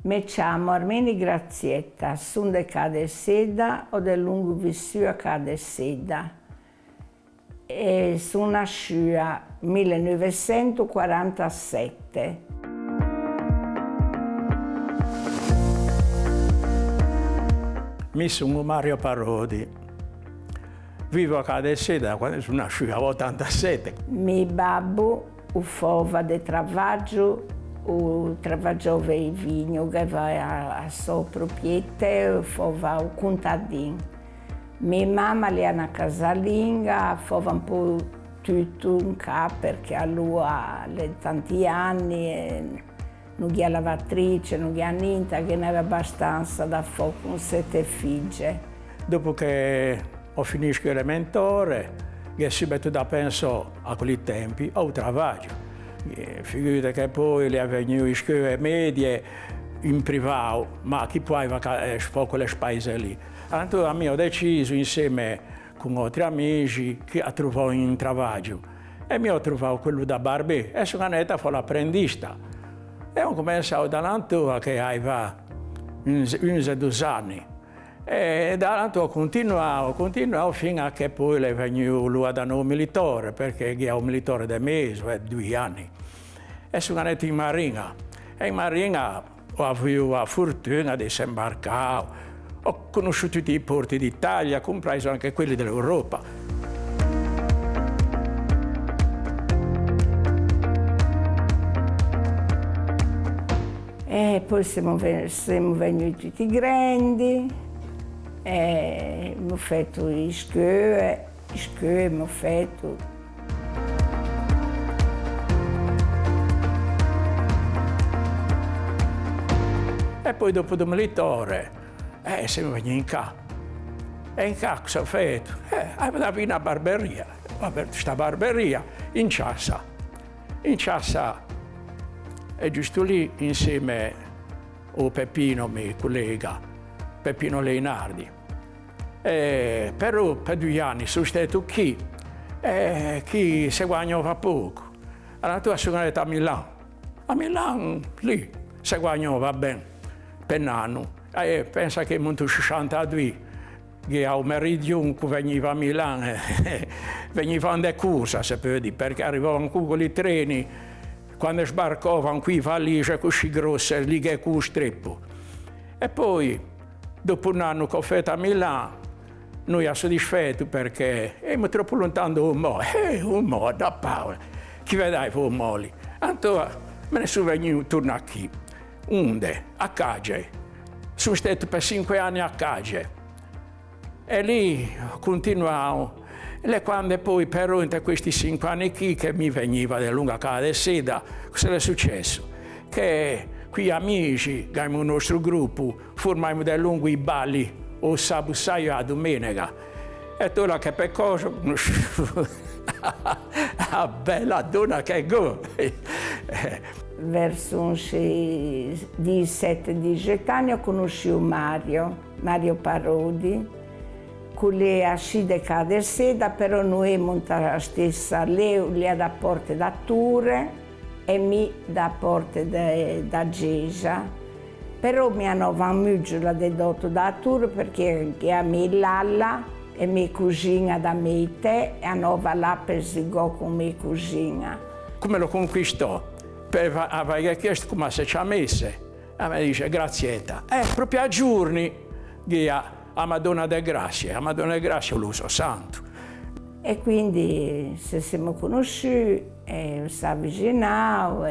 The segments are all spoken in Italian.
Mi chiamo Armeni Grazietta, sono di Cadeseda o del lungo vissuto a Cadeseda e sono nasciuta nel 1947. Mi sono Mario Parodi, vivo a Cadeseda quando sono nasciuto nel 1987. Mio babbo faceva di travaggio. Trabalhava em vinho, aveva a sua proprietà, faceva o contadino. Minha mamma era na casalinga, faceva un po' tutto in capo perché a lui ha tanti anni e non è lavatrice, non è niente, che ne aveva abbastanza da fare con 7 figlie. Dopo che ho finito l'elementare, ho subito da pensare a quei tempi al lavoro. Figurate che poi le avevo scuole medie in privato, ma chi poi va a fare quelle spese lì. Allora ho deciso insieme con altri amici che a trovare un lavoro e mi ho trovato quello da barbiere e sono andata a fare l'apprendista. E ho cominciato dall'Antua che aveva 11-12 anni. E dall'Antua continuavo fino a che poi è venuto lui da noi militare, perché è un militare di mese, 2 anni. E sono andato in Marina. E in Marina ho avuto la fortuna di imbarcare. Ho conosciuto tutti i porti d'Italia, compreso anche quelli dell'Europa. E poi siamo venuti tutti grandi. Abbiamo fatto le scuole abbiamo fatto. E poi dopo il militare, siamo venuti in casa. E in casa cosa ho fatto? Avevo una barberia, ho aperto questa barberia in Ciassa. In Ciassa, e giusto lì, insieme a Peppino, mio collega, Peppino Leinardi. Però per 2 anni sono stato qui si guadagnava poco. Allora sono andato a Milano. A Milano lì si guadagnava bene per un anno. Pensa che nel 1962 che al meridione che veniva a Milano venivano da corsa, si può dire, perché arrivavano con i treni quando sbarcavano qui valigie così grosse lì che con lo streppo. E poi dopo un anno che ho fatto a Milano, noi siamo soddisfatti perché è troppo lontano un mo' da Paola. Chi vedai un mo' lì? Allora me ne sono venuto tornare qui. Onde? A Cage. Sono stato per 5 anni a Cage. E lì continuavo. E quando poi però in questi 5 anni qui che mi veniva da lunga Cadeseda, cosa è successo? Che qui amici, abbiamo il nostro gruppo, formiamo da lungo i balli o sabato e a domenica. E tu che per cosa ho conosciuto la bella donna che è go. Verso il 17 anni ho conosciuto Mario Parodi, con lei a Scide Cadeseda, però noi montiamo la stessa, lei è da Porte da Ture e mi da Porte da Gesa. Però mi hanno venuto la dedotto da Ture perché a me l'alla e mia cugina da me te e hanno là per sigò con mia cugina. Come lo conquistò? Aveva chiesto come si ci ha messe. E mi dice Grazietta. Proprio a giorni che a Madonna de Grazia. A Madonna de Grazia lo so santo. E quindi se siamo conosciuti, si avvicinava,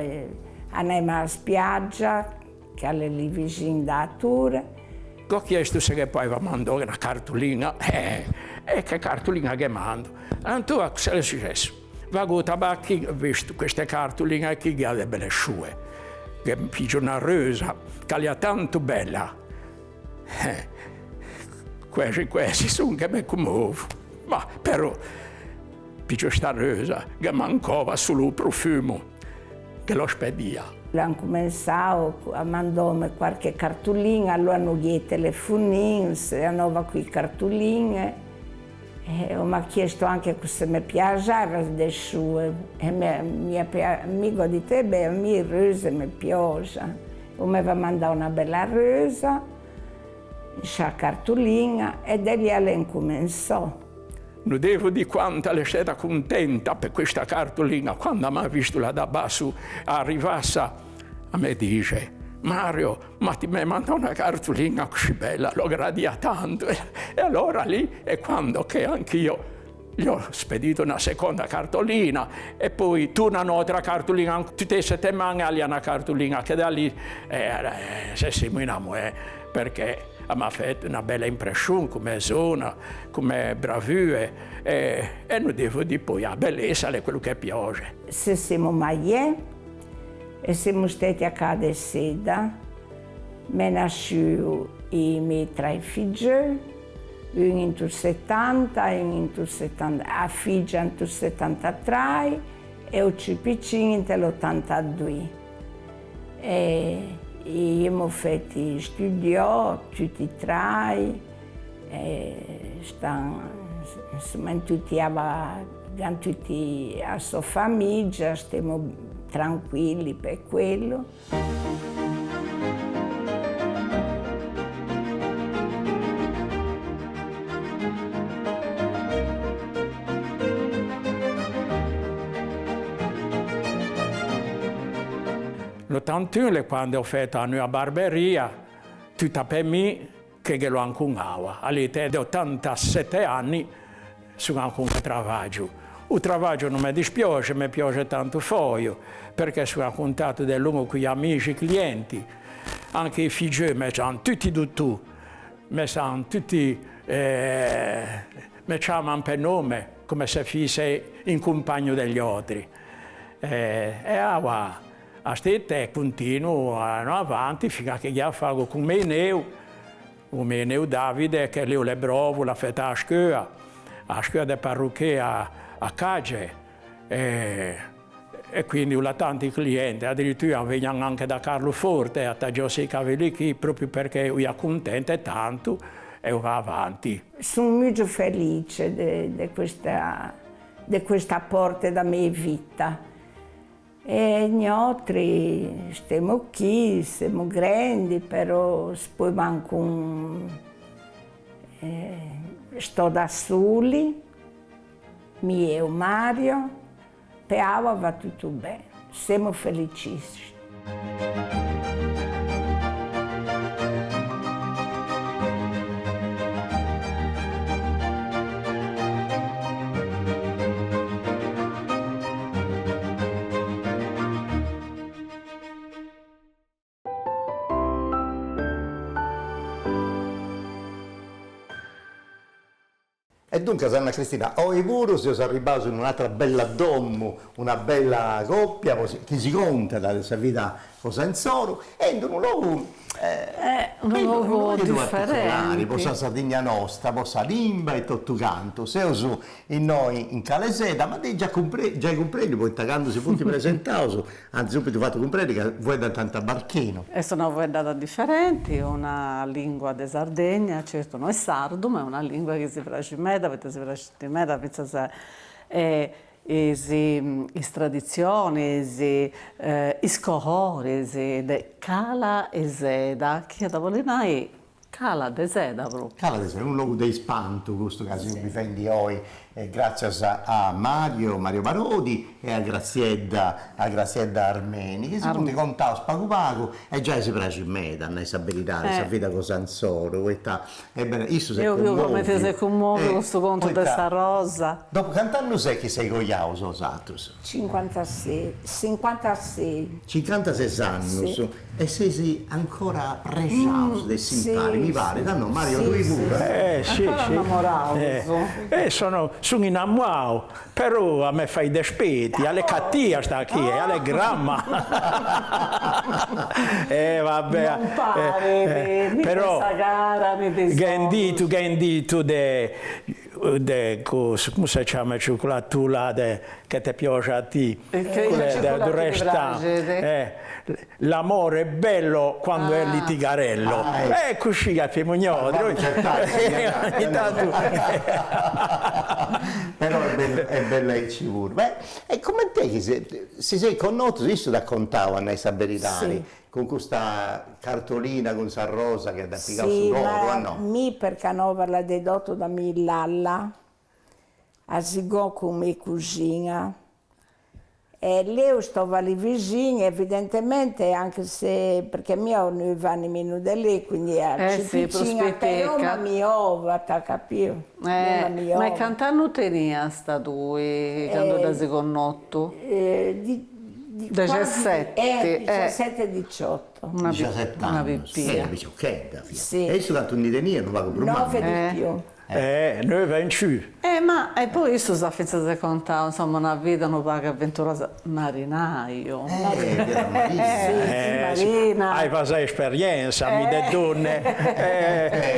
andiamo alla spiaggia, che è lì vicino da Ture. Ho chiesto se poi aveva mandato una cartolina, e che cartolina che mando? Allora cosa è successo? Vado a tabacchi, ho visto queste cartoline qui che hanno belle sue, che piglio una rosa, che è tanto bella. Questi sono che mi commuovo, ma però piglio questa rosa che mancava solo il profumo che lo spedia. Hanno cominciato a mandarmi qualche cartolina, allora hanno chiesto telefonini, se hanno qui cartoline. E mi ha chiesto anche se mi piaceva le sue. E mi ha detto, beh, a me rose mi piace. mi aveva mandato una bella rosa, una cartolina, e da lì lei incominciò. Non devo dire quanto lei è stata contenta per questa cartolina. Quando mi ha visto là da basso arrivasse, a me dice: Mario, ma ti mi manda una cartolina così bella, lo gradia tanto. E allora lì è quando che anch'io gli ho spedito una seconda cartolina e poi tu un'altra cartolina, tutte le settimane hai una cartolina che da lì se siamo innamorati, perché mi ha fatto una bella impressione come zona, come bravura e non devo dire poi la bellezza è quello che piace. Se siamo mai e siamo stati a casa Seda, mi nasciu i miei 3 figli, uno in 70, uno in 70, a figlia in 73 e il piccino nell'82. E io mi ho fatto studiare tutti e 3, insomma, tutti a sua famiglia, stiamo tranquilli per quello. L'81, quando ho fatto la nuova barberia, tutta per me che lo ancunnava. All'età di 87 anni sono ancora in travaglio. Il travaglio non mi dispiace, mi piace tanto foglio, perché sono a contatto del lungo con gli amici, i clienti. Anche i figli mi sanno tutti di tu, mi sanno tutti, mi chiamano per nome, come se fosse in compagno degli altri. A stette continuo avanti fino a che io faccio con il mio Davide, che lui è bravo, l'ha fatto a scuola del parrucchiere a Cage. E quindi ho tanti clienti, addirittura vengono anche da Carlo Forte a tagliarsi i capelli qui, proprio perché io sono contento tanto e va avanti. Sono molto felice di questa parte della mia vita. E noi altri stiamo qui, siamo grandi, però poi manco sto da soli, mio e Mario, però va tutto bene, siamo felicissimi. E dunque, Anna Cristina, oggi pure si è arrivato in un'altra bella domo, una bella coppia, che si conta da questa vita cosa in solo, e in un luogo differente. Per la Sardegna nostra, per la Limba e tutto canto. Se uso in noi in Caleseda, ma già comprendi, poi quando si punti presentato, anzi subito fatto comprendere che vuoi da tanta barchino. E sono voi da differenti, una lingua di Sardegna, certo non è sardo, ma è una lingua che si piace a me, perché si piace a me, perché is tradizioni, is colori, de Cala e Seda, che da volenai Cala de Seda proprio. Cala de Seda, un luogo di spanto, questo caso che mi fendi oggi, grazie a Mario Parodi e a Graziella Armeni, che si può contare spago pago e già si piace in me, danno questa abilità, questa vita con Sansoro, questa ebbene, io come ti sei commuovo questo conto di questa rosa. Dopo cantando sei che sei cogliato, so Satus? 56 anni, sì. E sei ancora presciato di simpari, mi pare, danno Mario lui pure. Sì. Sono innamorato, però a me fai despetti, alle cattive sta qui, alle gramma. Vabbè. Non pare, però gendito come si chiama il cioccolato là che ti piace a te? L'amore è bello quando è litigarello. Così a Piemognoli. Però è bella il civur. E come te è che si sei conosciuto, visto raccontavano ai saberitari, Sì. con questa cartolina con San Rosa che da piccare Sì, su loro, ma no? mi per canova l'ha dedotto da mia lalla, a Sigò con mia cugina. E lei stava lì vicino, evidentemente, anche se, perché mio non va nemmeno da lì, quindi sì, vicina, però prospetteca. mi ova, ta capito? Ma è cantando tenia sta due, quando da seconnotto? Di 17, 17-18. Una 17 una anni, pippia. picciocchetta. Sì. E adesso canto un denia, non vado più 9 di più. Noi venci. Ma e poi io sono senza se contare, insomma, una vita non paga avventurosa marinaio. Marina. Hai fatto esperienza, mi de donne.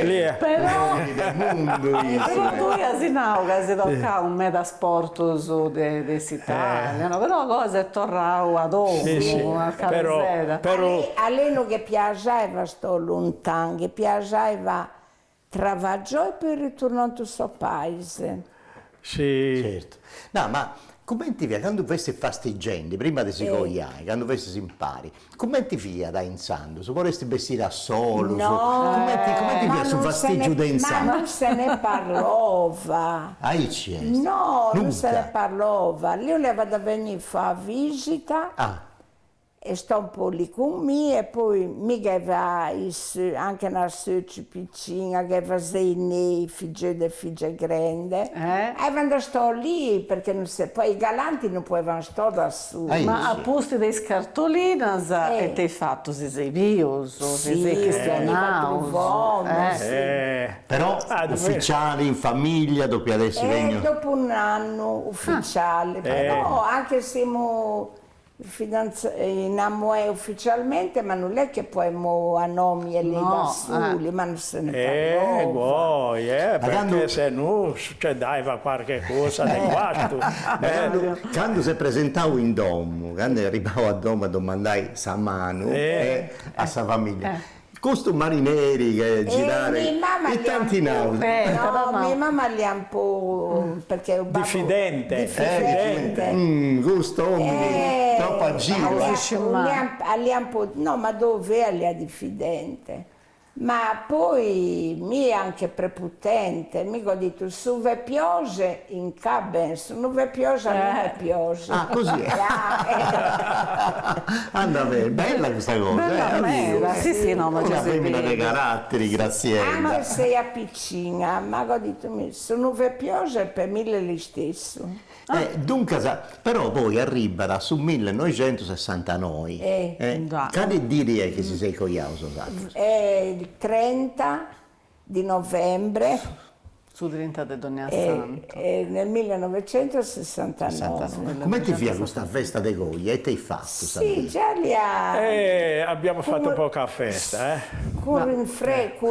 Lì. Però del mondo, però tu hai che si tocca un meta sport su Italia, no? Però cosa è tornato ad oggi, Sì, sì. a Però, Calzeda. però A lei non che piaceva sto lontano, che piaceva travagliare e poi ritornare al suo paese. sì. Certo. No, ma come ti via, quando vesti fastigendi, prima di si cogliare, quando vesti si impari, come ti via da insando? Se vorresti vestire a solo? Come ti via su fastigio da Ma insando? non se ne parlava. No, Non se ne parlava. Io le vado a venire a fare visita Ah, e sto un po' lì con me e poi mi aveva anche una sorella piccina che aveva sei figli e figlie grandi. E quando sto lì, perché non se, poi i galanti non potevano stare da soli. Ma a posti dei scartolinas e ti hai fatto se sei vioso, se sei cristianato. però davvero? ufficiali in famiglia, dopo adesso vengono... Dopo un anno ufficiale, però anche siamo innamorati ufficialmente, ma non è che poi a nomi e lì da soli, ma non se ne parlava. Vuoi, perché quando- se no succedeva qualche cosa di guasto. Quando si presentavo in domo, quando arrivavo a domo a domandare sa mano a sa famiglia, questo marineri che girare mia mamma e tanti naudi. mia mamma li ha un po' perché un babbo- Diffidente. Questo uomo troppo a giro. li ha un po', no, ma dove è lì diffidente? Ma poi mi è anche prepotente, mi ho detto su ve piove in cabin, se non ve piove non ve piove. Ah, così è. Anda bene, bella questa cosa. Bella mera, sì, no, ma una già si femmina dei vede. caratteri, Graziella. Anche se è piccina, ma ho detto se non ve piove per me è lo stesso. Dunque, però poi arriva su 1969. Che dire che si sei cogliato, È il 30 di novembre Su 30 di Donna Santa. nel 1969. Come ti fia questa festa dei Goglia? E ti hai fatto? Sì, già li ha. Abbiamo fatto poca festa, Con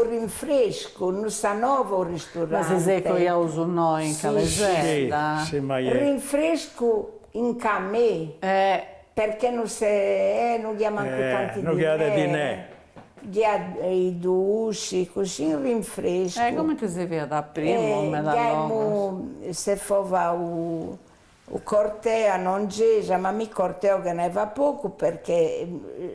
rinfresco, non sa nuovo ristorante. Ma se sei cogliato su noi in Calzeda. Sì, ma Rinfresco in camè, perché non gli manco tanti non gli ha di ne. Gli ha i dusci, così in rinfresco. Come ti sei via da prima, me da dopo? Se fava o corteo non gesa, ma mi corteo che ne va poco perché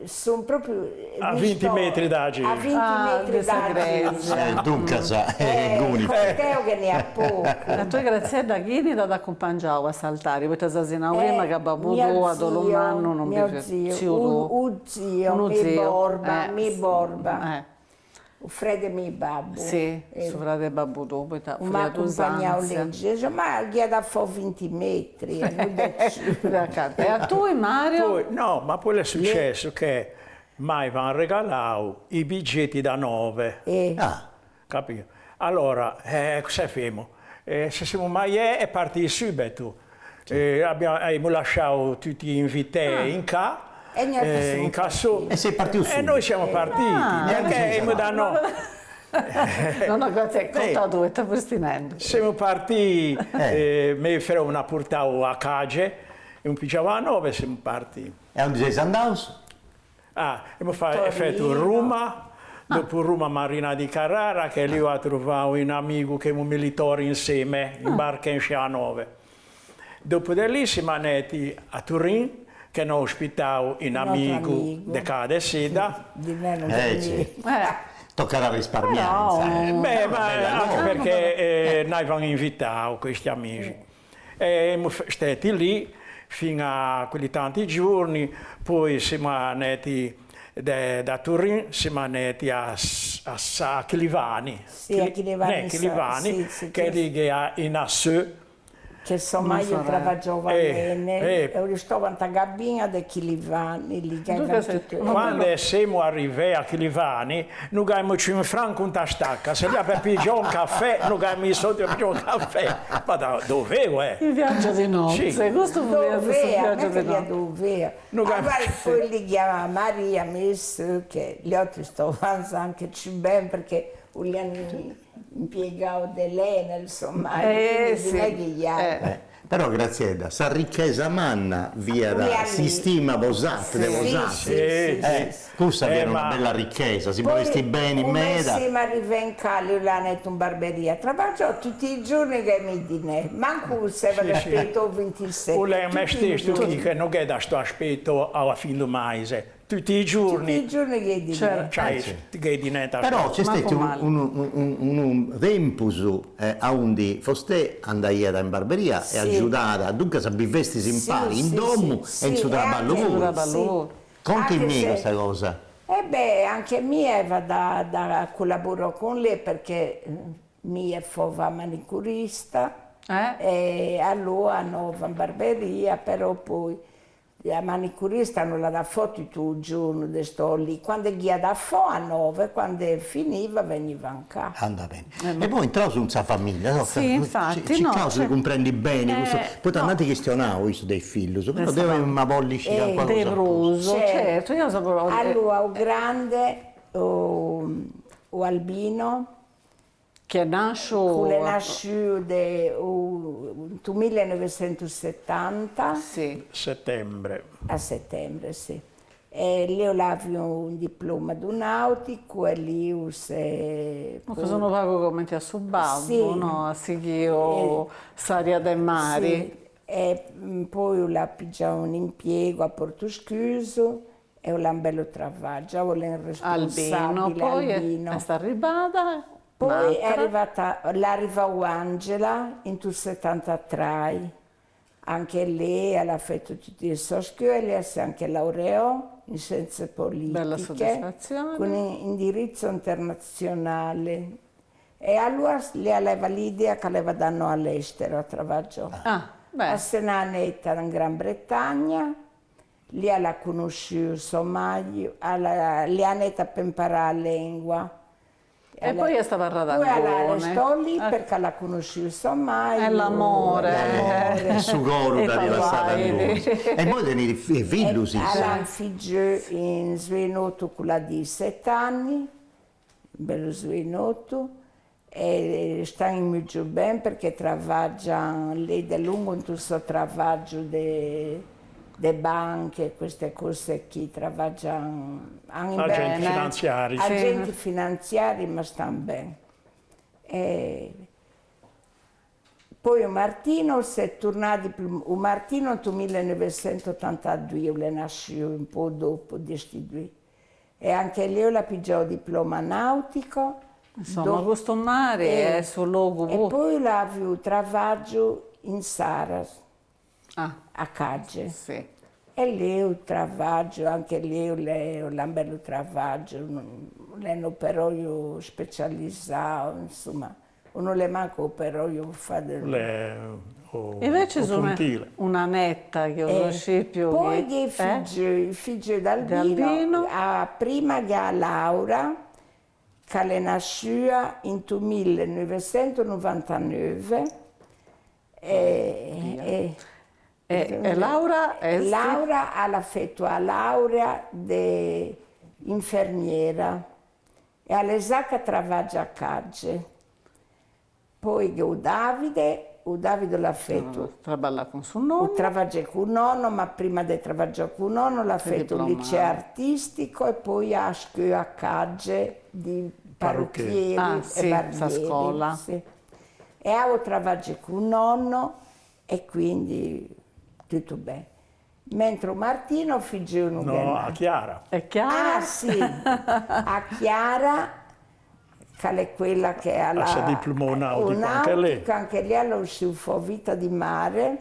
sono proprio A 20 metri da giro. a 20 metri da giro. Dunque, Il corteo che ne ha poco. La tua Graziella chi da accompagnava a saltare? Poi ti sei prima che babbo tua, Dolomanno, non mio mi zio, mi borba. O Fred mi babbo. Sì, suo fratello babbo tu, poi ti ha Ma accompagnavo legge, ma gli ha dato 20 metri. E a tu e Mario? Poi, no, ma poi è successo che mai vanno regalato i biglietti da 9. Capito? Allora, cosa facciamo? Se siamo mai è partito subito. Abbiamo lasciato tutti gli invitati in casa. In caso E sei partito e subito. noi siamo partiti perché mi danno No, grazie, conta tu, stai festinando. siamo partiti mi farò una portata a Cage e un pigiama a 9 siamo partiti E dove sei andato? abbiamo fatto Roma dopo Roma Marina di Carrara che lì ho trovato un amico che è un militare insieme in barca in Scia 9 Dopo di lì siamo andati a Turin, che hanno ospitato un amico di cada sera. Di me non Sì. Toccherà risparmiare. Beh, ma anche perché noi avevamo invitato questi amici. E siamo stati lì fino a quei tanti giorni, poi siamo andati da Turin, siamo andati a Chilivani. Sì, a Chilivani, sì, che è lì in Assù. Che insomma io trabaggio bene, e stavo in gabbina di Chilivani, lì che quando siamo arrivati a Chilivani, non abbiamo 5 franchi con la stacca, se lì per pigliare un caffè, non abbiamo soldi per pigliare un caffè. Ma dove? Il viaggio di nozze, Sì. questo vuol dire il viaggio di nozze. Dove? Allora poi li chiama Maria Messo, che gli altri stavano anche bene perché li hanno impiegato dell'Enel, insomma, Sì. Però Graziella, sa ricchezza manna via da si stima Bosat, de Bosat. Questa era una bella ricchezza, si vorresti bene in meda. Sì, ma arriva in Cali, l'ha detto in barberia, trabaggio tutti i giorni che mi dinè, manco se va aspetto 26. O lei me stesso che non è da sto aspetto alla fine del mese. Tutti i giorni. Tutti i giorni che dinè. Che dinè. Però c'è stato un tempus a undi foste andai in barberia e aiutata, dunque se bivesti si impari in domu e in su traballo. Conti questa cosa. Anche mia va da collaborare con lei perché mia fa manicurista e allora andava in barberia, però poi la manicurista non la dà foto tutto il giorno, sto lì. Quando gli da fo a 9, quando finiva veniva in casa. Anda bene. E poi entravo in sua famiglia, no? Sì, infatti, no. Cioè, comprendi bene, poi no. Andate questionavo dei figli, però deve una pollici qualcosa. Deruso, certo, io sapevo. Allora, o grande, o Albino, che nasce nel 1970 a settembre, sì. E lì avevo un diploma aeronautico e lì se sono pago come a Subbavo, sì. No? A Sighio, Saria del Mare. Sì. E poi ho pigiato un impiego a Portoscuso e ho un bello travaggio, ho un responsabile Albino, poi è stata arrivata. Poi è arrivata Angela in 73, anche lei ha fatto tutte le sue scuole, si è anche laureò in scienze politiche, bella soddisfazione, con indirizzo internazionale. E allora lei aveva l'idea che aveva dato all'estero a trabaggio. A Senanetta in Gran Bretagna, lei l'ha conosciuto Somaglio, lei ha andata per imparare la lingua. E poi è stata Poi alla sto lì perché la conosciuto Somaglio. È l'amore. Il sugoro da rilassare a lui. E poi tenere i figli, sì. Alla figlio in Svenotto con la di 7 anni, bello Svenotto, e sta in molto bene perché lavora lei da lungo in tutto il lavoro le banche, queste cose che lavorano anche bene. Agenti finanziari. Agenti finanziari, ma stanno bene. Poi Martino si è tornato, Martino nel 1982, è nasciuto un po' dopo di questi due. E anche lei ha pigiato il diploma nautico. Insomma, questo mare è sul luogo. E poi l'ha avuto lavoro in Saras. A Cagge. Sì. E lì ho lavorato, anche lì ho un bello lavoro, l'hanno però io specializzato, insomma, non le manco però io ho invece sono una netta che ho scipio. Poi il figlio d'Albino, prima che a Laura, che è nasciuta in 1999, e Laura ha fatto la laurea di infermiera e all'esacca lavora a Cagge. Poi o Davide l'ha fatto. Trabalha con suo nonno. Lavora con nonno, ma prima di lavorare con nonno l'ha fatto il liceo artistico e poi a scuola a Cagge di parrucchieri e barbieri. Scuola. Sì. E ho lavorato con nonno e quindi tutto bene. Mentre Martino figlio non No, a Chiara. È chiaro? Ah sì, a Chiara, che è quella che ha sa diploma nautico, anche lei ha uscito vita di mare.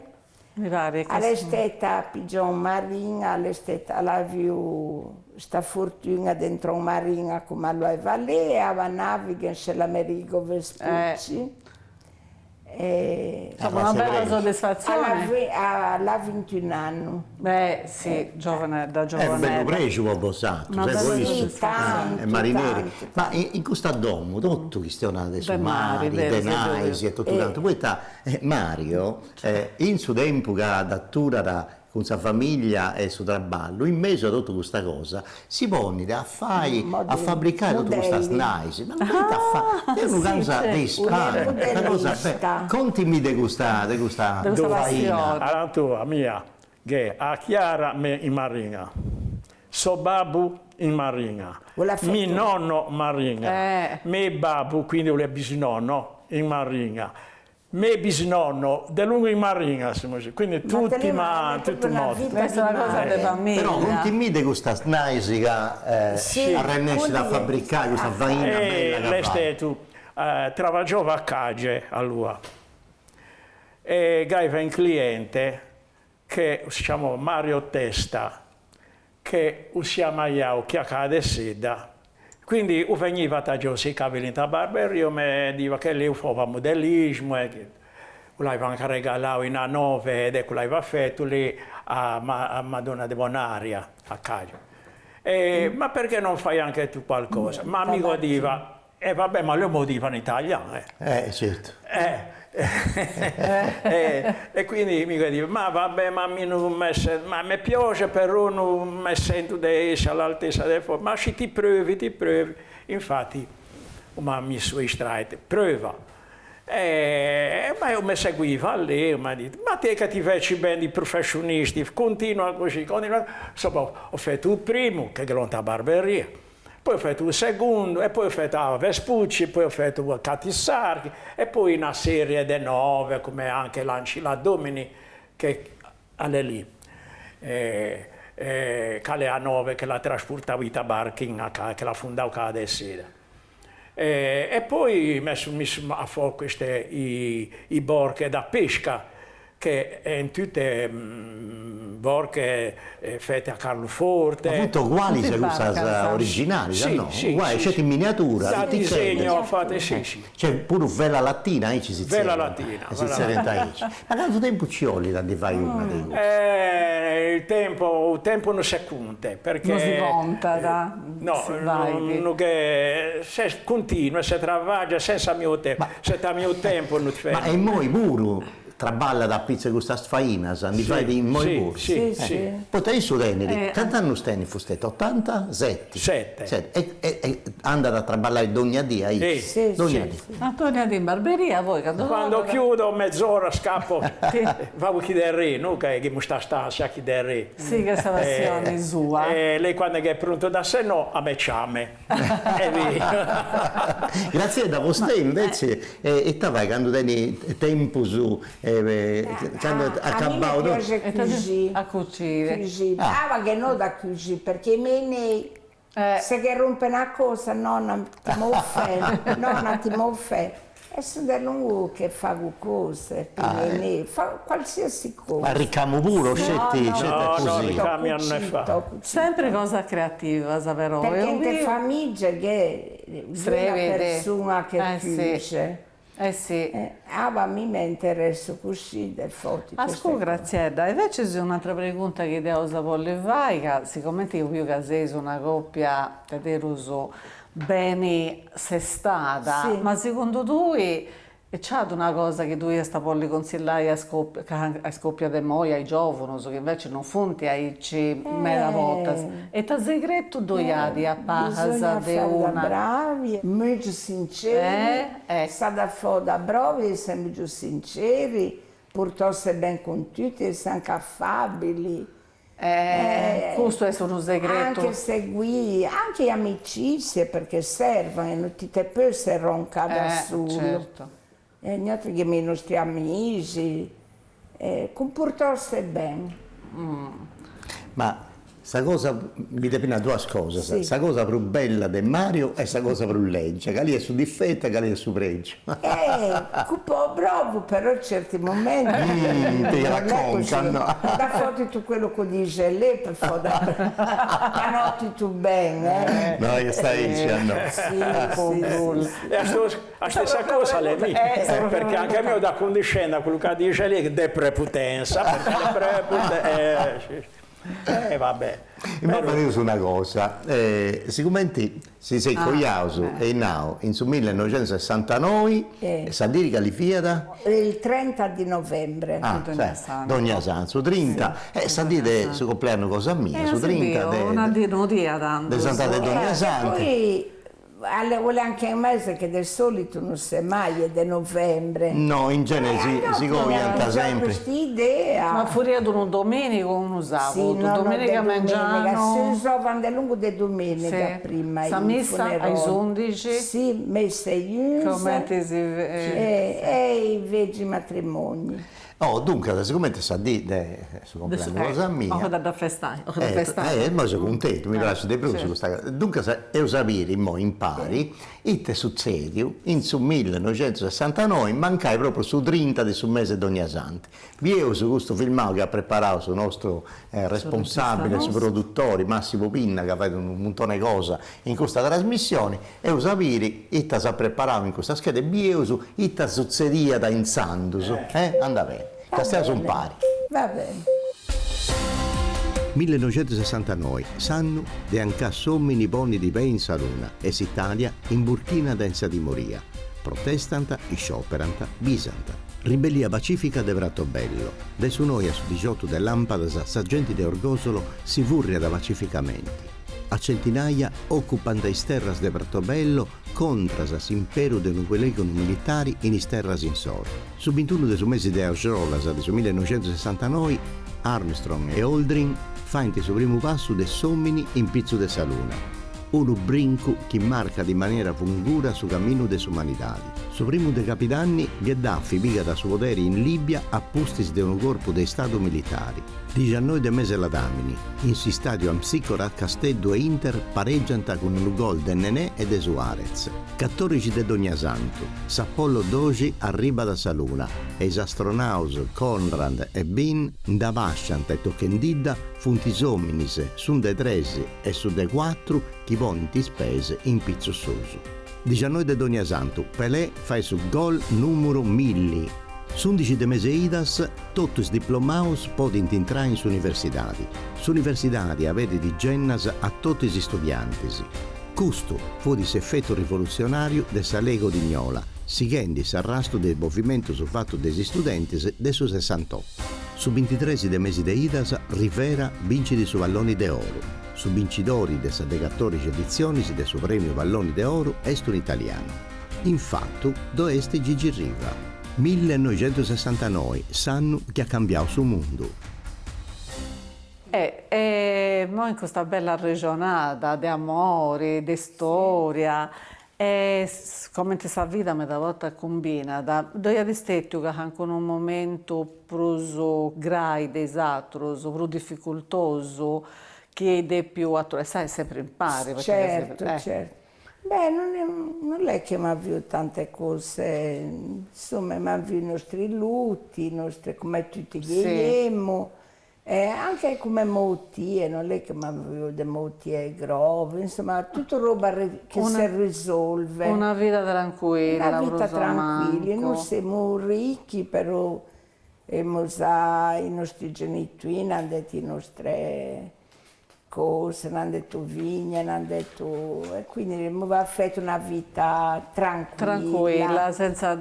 Mi pare che All'esteta pigion marina, all'esteta la viu sta fortuna dentro un marina come lo aveva lei, e aveva naviga se l'Americo Vespucci. insomma, una bella soddisfazione. Alla 21 anni. Beh, sì, giovane, da È un giovanella. bello pregio abbossato, Una bella voi Sì, tanto, marineri. tanto. Ma in questo domo, tutto questionate su Beh, mari, vero, denari sì, e tutto quanto. Poi Mario, in suo tempo che attura con sua famiglia e suo traballo, in mezzo a tutta questa cosa, si pone a fabbricare tutta questa snaisi. Ma non è una cosa di Spagna, una cosa bella. Contimi di questa passione. Alla tua mia, che a Chiara me in marina, so babu in marina, mio nonno marina, me babu, quindi il bisnonno in marina, me bisnonno del lungo in marina, quindi tutti tutti morti. Questa è una cosa di famiglia. Però contimi di questa snaisi che arrennesce da fabbricare, questa faina bella che lei fa. tu travagliava a Cage allora e aveva un cliente che si chiama Mario Testa, che usiamo io che accade sera. Quindi veniva da Giuseppe i capelli da barberia, mi diceva che lei faceva modellismo, e l'aveva anche regalato in A9 ed ecco l'aveva fatto lì a Madonna de Bonaria a Cage. Ma perché non fai anche tu qualcosa? Ma amico diceva, vabbè, ma lui lo diceva in italiano. Certo. E quindi mi dice, ma vabbè, ma mi piace però non mi sento di essere all'altezza del fuoco, ma se ti provi. Infatti mi ha messo in strada, prova. Ma io mi seguiva lì, mi ha detto, ma te che ti facci bene i professionisti, continua così, Insomma, ho fatto il primo, che è la barberia. Poi ho fatto il secondo, e poi ho fatto a Vespucci, poi ho fatto a Catissarchi, e poi una serie di 9, come anche l'Ancilla Domini, che è lì. Che è a 9, che la trasportava i tabarchi, che la fondava cada sera. E poi ho messo a fuoco i borche da pesca, che in tutte borche fatte a Carloforte. Ma tutto uguali se queste originali, no? Uguali, c'è in miniatura. Da disegno fate, sì. C'è pure vela latina, ci si Vela latina. Ma quanto tempo ci vuole da fare una di il tempo non si conta, perché... Non si conta, no, che se continua, se lavora senza mio tempo, se ha mio tempo non ti fai. Ma è moi pure traballa da pizza con questa sfaina, di fare di moi pure. Sì. Potrei tenere, quanti anni stai fustete? 87? 7. E andate a traballare ogni dia? Sì. Tornate in barberia voi? Quando chiudo mezz'ora scappo, vado a chiedere, no? Che mi sta a chiedere. Sì, che passione sua. Lei quando è pronto da sé, no, a me ciame. E via. Grazie da vostè invece, e tu vai quando hai tempo su, quando a me piace a cucire. Ma che non da cucire, perché se che rompe una cosa, non ti muove. E sono lungo che fa cose, fa qualsiasi cosa. Ma ricamo pure, no, ricami non ne fa. Sempre cosa creativa, Saverò. Perché in te famiglia che è una persona che cuce. Sì. Ma mi interessa così del foto. Ascolta, Graziella, invece c'è un'altra pregunta che devo sapere, siccome io che sei una coppia che ti uso bene sestata, sì. Ma secondo tu c'è una cosa che tu sta polli consigliare a scoppia di noi, ai giovani, che invece non fonti ai mera volta. E ti segreto doiadi a casa di una... bravi, molto sinceri, da fare da bravi, sempre sinceri, purtroppo ben con tutti, sono anche affabili. Questo è un segreto. Anche seguire, anche amicizie, perché servono, non ti puoi roncare da solo. Certo. Noi che i nostri amici, comportarsi bene. Ma sta cosa, mi dipende da due cose, Sì. sta cosa più bella di Mario e sta cosa più legge, che lì è su difetto e che lì è su pregio. Un po' bravo, però in certi momenti ti non è raccontano. così. Da foto tu quello che dice lei per fare da notte tu bene. No, io stai dicendo. Sì, E la stessa cosa lei perché anche a me da condiscenda quello che dice lei che è prepotenza, perché le vabbè. Ma io su una cosa, siccome si sei coiauso e now in su 1969, sa dire che li fiata? Il 30 di novembre. Dogna San, su 30, sa dire su compleanno cosa mia, su 30 una dinodia de Santa de Dogna Santa. Poi vuole anche un mese che del solito non si mai, è di novembre. No, in genere si coianta sempre. Questa idea. Ma fuori ad un domenico uno usava, Sì, domenica mangiano. si usava a lungo di domenica Sì. prima. Sa il messa ai funerale. 11? Sì, messa ai Come 11 ti si... e i veggi matrimoni. Oh, dunque, siccome sa dire su compleanno cosa mia. Ho da festare. Ma sono contento, mi piace di più su questa cosa. Dunque, io sapere, mo impari, e te succede, in su 1969, mancai proprio su 30 di su mese d'ogni Sante. Vi io su questo filmato che ha preparato su nostro responsabile, su produttori, Massimo Pinna, che ha fatto un montone di cose in questa trasmissione, e io sapere, e te sa preparato in questa scheda, e io su, e te succedia da in Sandus, anda bene. Castello sono pari. Va bene. 1969, sanno de anche sommi niponi di Pe in Saluna, es Italia in Burkina densa di Moria, protestanta e scioperanta bisanta. Ribellia pacifica de Brattobello, de su noia su 18 de Lampadas, sargenti de Orgosolo si vurria da pacificamenti. A centinaia occupando is terras de Brattobello contras imperu de nuquelegonu militari in is terras in sor. Su 21 de su mesi de Aurolas de su 1969, Armstrong e Aldrin faint su primo passo de sommini in pizzo de Saluna. Un brinco che marca di maniera fungura su cammino des umanitadi. Su primo de capitanni, Gheddafi piga da suo potere in Libia a postis de un corpo de Stato militari. 19 de mese la damini, in si stadio Amsicora, Casteddu e Inter pareggianta con un gol de Nenè e de Suarez. 14 de Dognasanto, S'Apollo 12 arriva da Saluna, e gli astronaus Conrad e Bin da Vasciant e Tocchendidda funtisominis sun de 13 e su de 4 chi ponti spese in pizzososo. 19 de Dognasanto, Pelé fa su gol numero 1000. Su'11 de mese idas, tutti i diplomaus podint entrare in universitadi. S'universitadi avete di gennas a tutti gli studianti. Custo fu di effetto rivoluzionario de Salego di Gnola, seguendo s'arrasto del movimento su fatto degli studenti de su 68. Su 23 de mesi de idas, Rivera vince di su Valloni de Oro. Su vincitori de sa de 14 edizioni de su premio Valloni de Oro est un italiano. Infatti, do est Gigi Riva. 1969, sanno che ha cambiato il mondo. Mo in questa bella regionata di amore, di storia, come ti sa vita me da volta combina, dove è stato che anche in un momento più grave, esatto, più difficoltoso, che è più attuale, sai, sempre impari. Certo, certo. Beh, non è che mi ha visto tante cose, insomma, mi ha visto i nostri lutti, come tutti ghigliemmo, anche come malattie, non è che mi ha visto delle malattie gravi, insomma, tutta roba che si risolve. Una vita tranquilla. Una vita tranquilla, non siamo ricchi, però i nostri genitori hanno detto le nostre cose, hanno detto vigna, hanno detto... E quindi mi ha fatto una vita tranquilla. Tranquilla, senza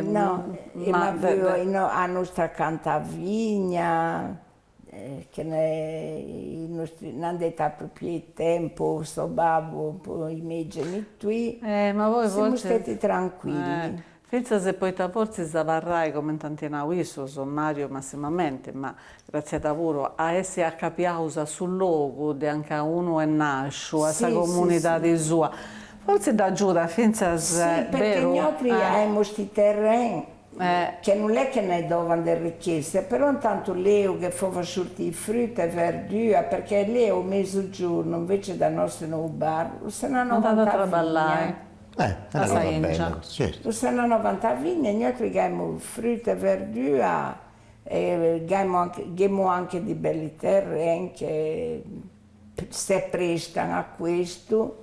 No, a nostra canta vigna, che non hanno detto a proprio tempo, so babbo, i miei genitori, ma voi siamo stati tranquilli. Penso se poi forse zavarrai come tantina visto, Mario massimamente, ma grazie a lavoro a essere a capiausa sul luogo di anche uno è nasce, a questa comunità di sua. Forse da giù da finza sì, perché noi abbiamo questi terreni che non è che ne davano delle richieste, però intanto lei che faceva sortire frutta e verdura, perché lei a mezzogiorno invece da nostro no bar, se ne hanno Andate a vantato traballare. È una cosa bella, certo. se ne hanno vantato e noi abbiamo frutta e verdura e abbiamo anche di belli terreni che si prestano a questo.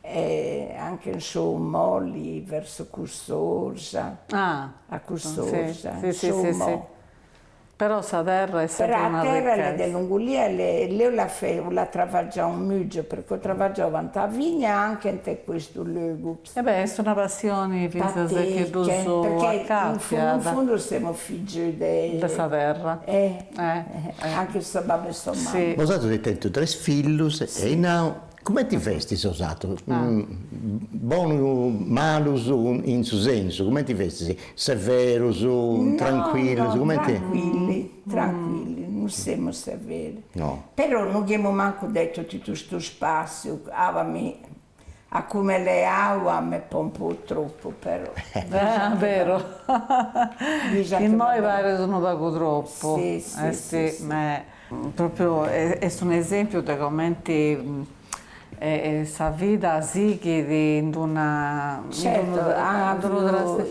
E anche insomma molli verso Cussorgia, a Cussorgia, sì. Però sa terra è sempre però una a terra ricchezza. dell'Ungulia lei la travaggia un muggio perché travaggiava a vigna anche in questo luogo. E beh, sono passioni che tu so a perché in cappia fondo siamo figli di questa terra. anche se babbo e sua mamma. Sì. Vosato di tetto tre fillus e now come ti vesti Sosato? Bonus, malus in su senso, come ti vesti? Severus, tranquillus, come tranquilli, non siamo severi. No. Però non abbiamo manco detto tutto questo spazio, a come le acqua mi fa un po' troppo però. Vero. Bisogna In noi che pare sono poco troppo. Sì. Ma proprio è un esempio di commenti sa vita sì che in una certo,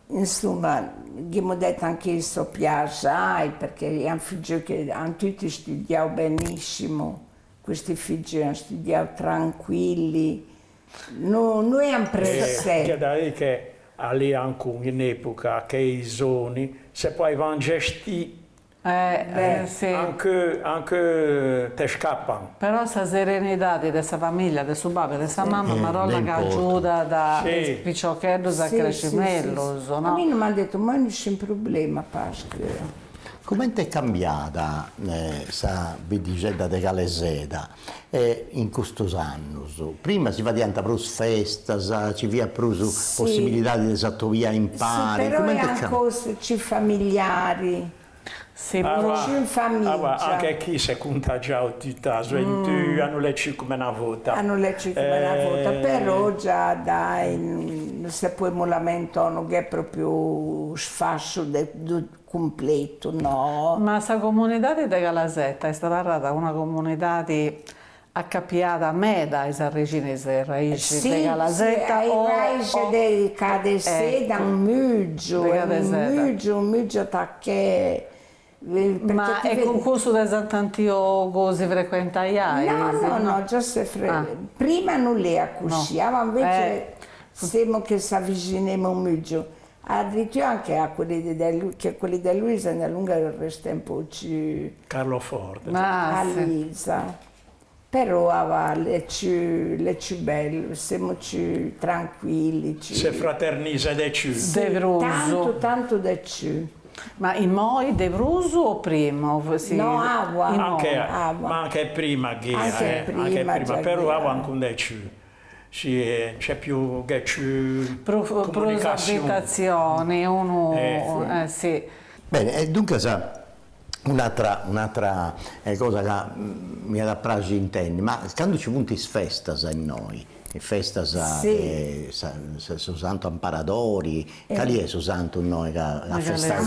insomma, abbiamo detto anche questo piace, perché è un figlio che hanno tutti studiato benissimo, questi figli hanno studiato tranquilli, noi abbiamo preso C'è da dire che lì anche in epoca che i zoni, se poi vanno gestiti, sì. anche te scappano. Però questa serenità di questa famiglia, di suo babbo e di sua mamma, ma roba che l'importa. aiuta da Sì. picciocchettos a crescimento. A No? me non mi hanno detto mai nessun problema Pasqua. Come è cambiata questa vicenda di Caleseda in questi anni? Prima si faceva più feste, ci via più possibilità di via in pari. Sì, però Come è anche ci familiari. Sì, in famiglia. Anche chi si è contagiato tutta la gioventù, hanno letto come una volta. Hanno letto come una volta, però già dai, non si può lamentare, non è proprio sfascio completo, no. ma questa comunità di Galasetta è stata una comunità accappiata meda ai sarricinesi raici di Galasetta o raici di Cadeseda, un muggio tacché. Ma è con questo esatantio così frequenta iai? No, già si prima non le accusciava, invece siamo che si avviciniamo un muggio. Addirittura anche a quelli di Luisa nella lunga resta un po' più Carlo Ford. a Luisa. Però le più belle, siamo più tranquilli. Si fraternizza dei ciù. Tanto da più. Ma in moi de Brusu o prima? Sì. No, acqua. Ma anche prima che Anche prima, però aveva anche un dei ciù. C'è più comunicazione. Abitazioni, uno sì. Bene, e dunque un'altra cosa che mi ha preso intendi, ma quando ci punti festa in noi, festa su Santo Amparadori, quali è su Santo noi che la festa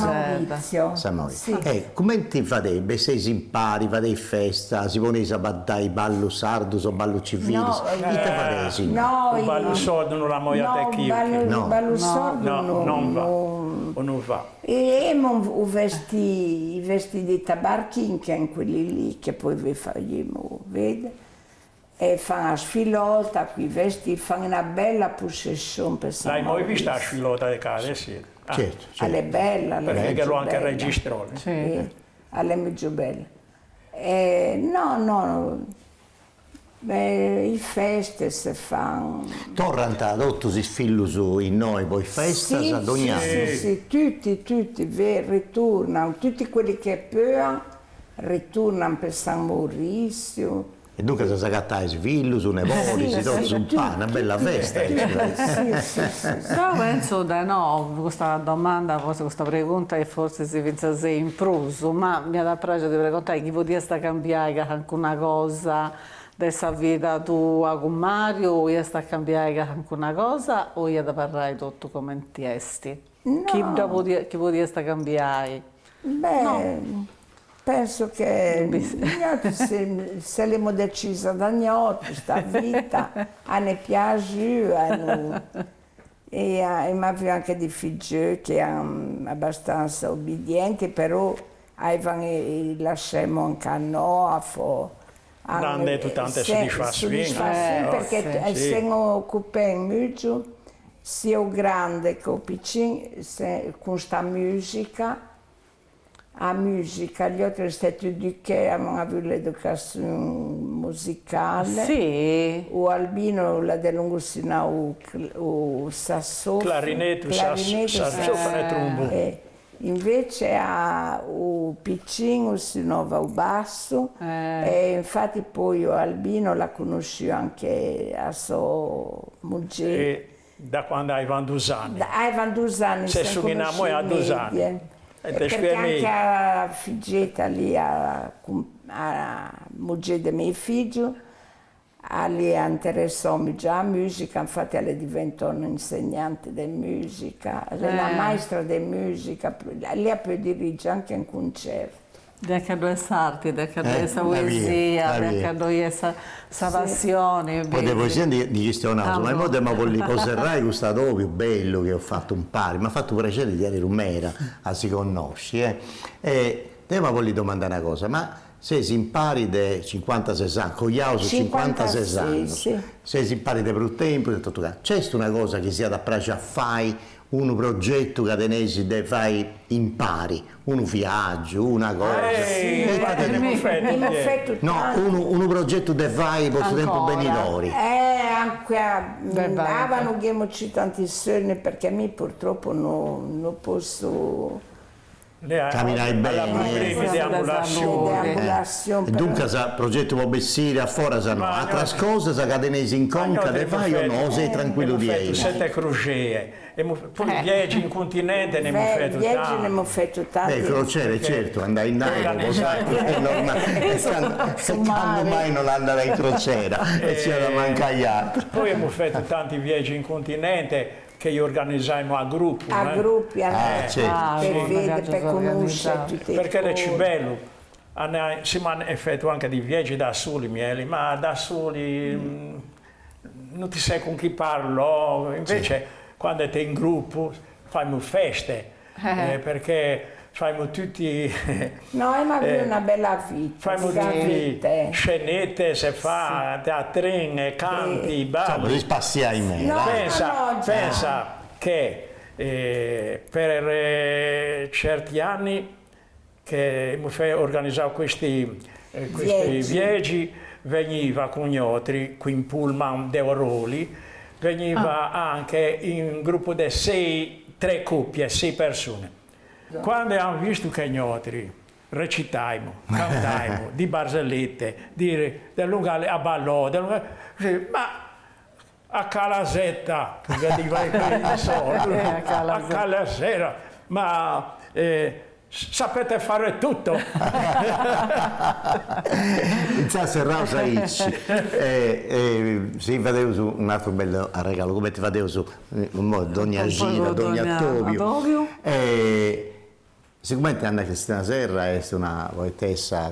San Maurizio. Come ti farebbe se si impari, fate festa, si ponese a battare ballo sardus o ballo civilis, che te faresi? No, il ballo sordo non la moia te chi. No, ballo sordo non va. E i vestiti di tabarchin che sono quelli lì che poi vi faremo vedere. E fanno la sfilota, qui vesti, fanno una bella processione per San Maurizio. L'hai mai vista la sfilota di casa? Sì. Certo. È bella, perché l'ho anche registrato. Sì, è molto bella. Le feste si fanno. Tornano ad 8 fillus in noi, poi festa ad ogni anno. Sì, tutti ritornano, tutti quelli che possono ritornano per San Maurizio. E dunque si sagatta svillus, un evoli, si toglie un pane, una bella festa. Però penso da no, questa domanda, questa pregunta e forse si pensa in pruso, ma mi ha da piacere di raccontare che vuol dire sta cambiare anche una cosa dessa vita tua con Mario, o sta a cambiare alcuna cosa o da parlare tutto come ti esti? No. Chi vuoi cambiare? Beh, No. penso che se siamo decisa da noi, questa vita, a ne piace, e mi aveva anche dei figli che erano abbastanza obbedienti, però lasciamo anche a noi. Non è tante soddisfazioni. Perché siamo occupati molto, sia il grande che il piccino, con questa musica. A musica, gli altri sono stati educati, hanno avuto l'educazione musicale. Sì. O Albino la dell'ungusina o sassofono. Clarinetto, sassofono e trombo. Invece o piccino si nova o basso e infatti poi Albino la conosci anche a sua moglie. Da quando avevano 2 anni. Avevano 2 anni. Se suonavamo a 2 anni. Perché anche la figlietta lì, a moglie dei miei figli, lì interessò già a musica, infatti lei diventò un'insegnante di musica, una maestra di musica, lei poi dirige anche un concerto. Anche due sarti, anche questa poesia, anche questa passione. Poi le poesie di questo naso, ma ora mi voglio poserrai questo doppio bello che ho fatto un pari, mi ha fatto piacere di avere un'era, a si conosci. E te mi voglio domandare una cosa, ma se si impari da 56 anni, con gli ausi 56 anni, se si impari da più tempo, c'è una cosa che sia da piacere a fare, un progetto cadenese che fai impari, un viaggio, una cosa. Un progetto che fai per il tempo benidori. Anche avevano tantissimi perché a me purtroppo non posso camminare bene. Deambulazione. E dunque il progetto può essere a fuori, no. Altre cose, se cadenesi in conca, le fai o no, sei tranquillo di lei. 7 crocee. Poi viaggi in continente ne abbiamo fatto tanti. Viaggi ne abbiamo fatto tanti. Crociere, certo, andai in aereo, è normale. Se quando mai non andava in crociera e c'era da mancare altro. Poi abbiamo fatto tanti viaggi in continente che io organizzavamo a gruppi. A gruppi, per conoscere tutti. Perché è bello. Si hanno fatto anche dei viaggi da soli, miei, ma da soli non ti sai con chi parlo. Invece quando sei in gruppo facciamo feste, perché facciamo tutti... Noi abbiamo una bella vita. Facciamo tutte scenette, se fa, teatrini, canti, balli. Insomma, spaziai me. Pensa che per certi anni che organizzavo questi viaggi, veniva con gli altri, qui in pullman dei Roli, veniva anche in un gruppo di 3 coppie, 6 persone. Quando abbiamo visto che gli altri recitavamo, cantavamo, di barzellette, del lungale a ballò, ma a Calasetta, che diva a Calasera, ma sapete fare tutto. Inizia a Rosa Icci. Si vedevo su un altro bello regalo, come ti vedevo su Donna Gira, Donna Tobio. Sicuramente Anna Cristina Serra è una poetessa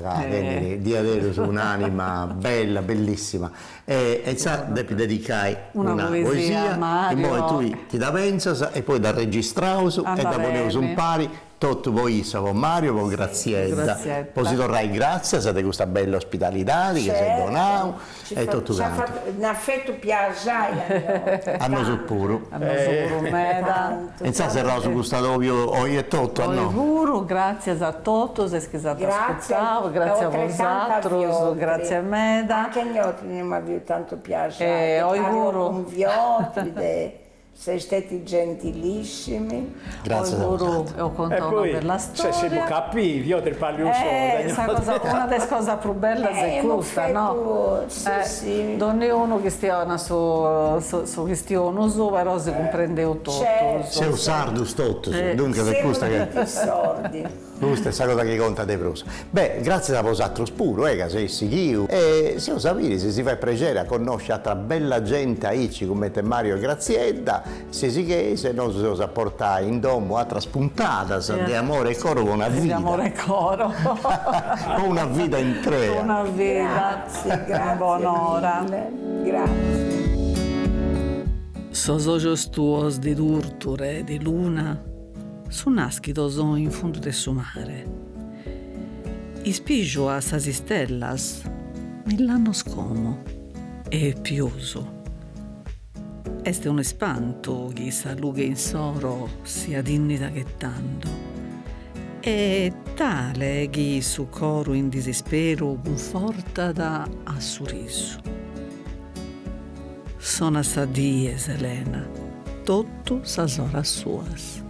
di avere su un'anima bella, bellissima. E devi dedicare una poesia, e poi tu ti da pensa e poi da registrare e da ponevo su un pari. Tutto voi con Mario, con Graziella. Poi si torna grazie a questa bella ospitalità che sei donato e tutto quanto. Un affetto piaciato. Hanno sul puro. E sa se Rosa Gustavio oggi è tutto, no? Puro, grazie a tutti, se scusate ascoltavo, grazie a voi, grazie a Meda. Anche gli altri non mi hanno tanto piaciuto. Con Viotri, sei stati gentilissimi. Grazie. Ho contato per la storia. Se siamo capiti, io ti parlo un solo. Una delle cose più belle è questa, no? Sì. Non è uno che stia su questione, però si comprende tutto. Sei un sardo tutto, dunque per questo che... Sordi. Questa è la cosa che conta di prosa. Beh, grazie a vosaltro spuro, che sei sicuro. E se lo sapete, se si fa piacere a conoscere altra bella gente aici come te Mario e Graziella, se non si sa portare in domo altra spuntata, di amore e coro con una vita. Di amore e coro. Con una vita intera. Una vita. Grazie. Buon'ora. Grazie. Sos ojos tuos di d'urture, di luna, su naschidos in fondo de su mare. Ispiggio a sas stellas, mill'anno scomo, e piuso. Este un espanto chi sa lughe in soro sia dinnita che tanto. E tale chi su coro in disespero conforta da a sorriso. Sono a dies, Elena, tutto sas oras suas.